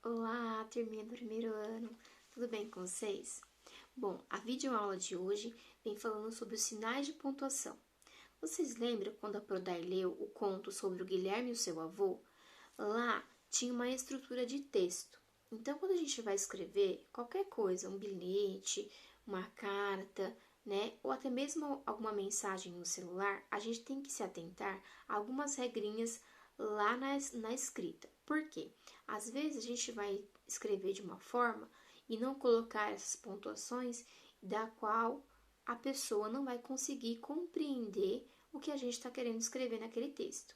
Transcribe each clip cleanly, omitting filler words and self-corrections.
Olá, turminha do primeiro ano, tudo bem com vocês? Bom, a videoaula de hoje vem falando sobre os sinais de pontuação. Vocês lembram quando a Prodai leu o conto sobre o Guilherme e o seu avô? Lá tinha uma estrutura de texto. Então, quando a gente vai escrever qualquer coisa, um bilhete, uma carta, né, ou até mesmo alguma mensagem no celular, a gente tem que se atentar a algumas regrinhas lá na escrita. Por quê? Às vezes a gente vai escrever de uma forma e não colocar essas pontuações da qual a pessoa não vai conseguir compreender o que a gente está querendo escrever naquele texto.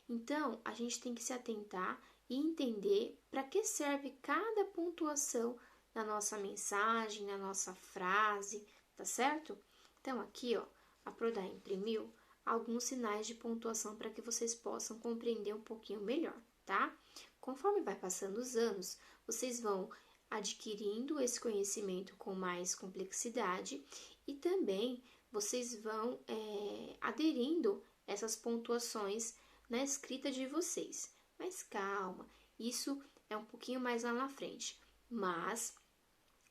Então, a gente tem que se atentar e entender para que serve cada pontuação na nossa mensagem, na nossa frase, tá certo? Então, aqui, ó, a Prodai imprimiu alguns sinais de pontuação para que vocês possam compreender um pouquinho melhor, tá? Conforme vai passando os anos, vocês vão adquirindo esse conhecimento com mais complexidade e também vocês vão aderindo essas pontuações na escrita de vocês. Mas calma, isso é um pouquinho mais lá na frente. Mas,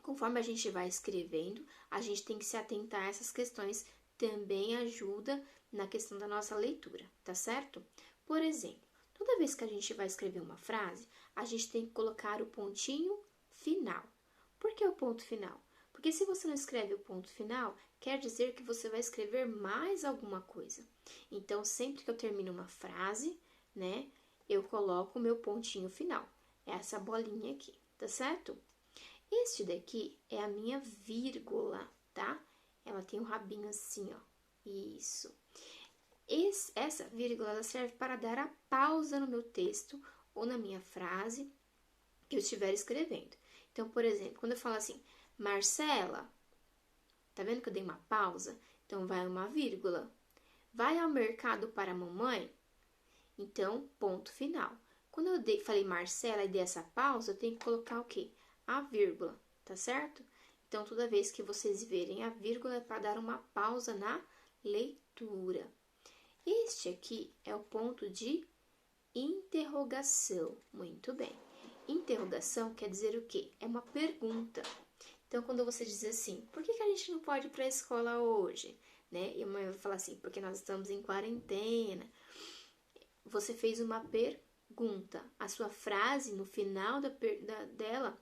conforme a gente vai escrevendo, a gente tem que se atentar a essas questões, também ajuda na questão da nossa leitura, tá certo? Por exemplo, toda vez que a gente vai escrever uma frase, a gente tem que colocar o pontinho final. Por que o ponto final? Porque se você não escreve o ponto final, quer dizer que você vai escrever mais alguma coisa. Então, sempre que eu termino uma frase, né, eu coloco o meu pontinho final. É essa bolinha aqui, tá certo? Este daqui é a minha vírgula, tá? Ela tem um rabinho assim, ó. Isso. Essa vírgula ela serve para dar a pausa no meu texto ou na minha frase que eu estiver escrevendo. Então, por exemplo, quando eu falo assim, Marcela, tá vendo que eu dei uma pausa? Então, vai uma vírgula. Vai ao mercado para a mamãe? Então, ponto final. Quando eu falei Marcela e dei essa pausa, eu tenho que colocar o quê? A vírgula, tá certo? Então, toda vez que vocês verem a vírgula é para dar uma pausa na leitura. Este aqui é o ponto de interrogação. Muito bem. Interrogação quer dizer o quê? É uma pergunta. Então, quando você diz assim, por que a gente não pode ir para a escola hoje? Né? E a mãe vai falar assim, porque nós estamos em quarentena. Você fez uma pergunta. A sua frase, no final dela,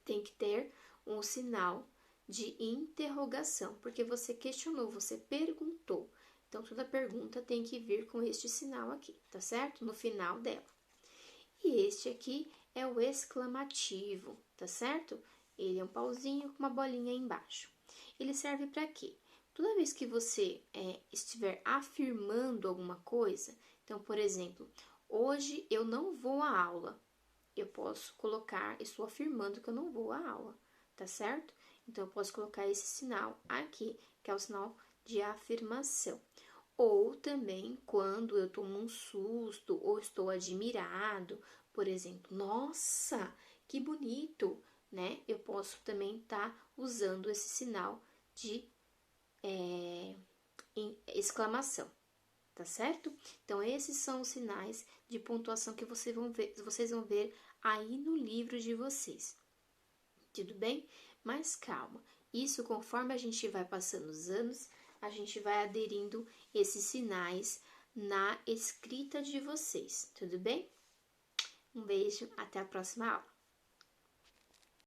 tem que ter um sinal de interrogação, porque você questionou, você perguntou. Então, toda pergunta tem que vir com este sinal aqui, tá certo? No final dela. E este aqui é o exclamativo, tá certo? Ele é um pauzinho com uma bolinha embaixo. Ele serve para quê? Toda vez que você estiver afirmando alguma coisa, então, por exemplo, hoje eu não vou à aula. Eu posso colocar, estou afirmando que eu não vou à aula, tá certo? Então, eu posso colocar esse sinal aqui, que é o sinal de afirmação. Ou também quando eu tomo um susto ou estou admirado, por exemplo, nossa, que bonito, né? Eu posso também estar usando esse sinal de exclamação, tá certo? Então, esses são os sinais de pontuação que vocês vão ver aí no livro de vocês. Tudo bem? Mas calma, isso conforme a gente vai passando os anos, a gente vai aderindo esses sinais na escrita de vocês, tudo bem? Um beijo, até a próxima aula.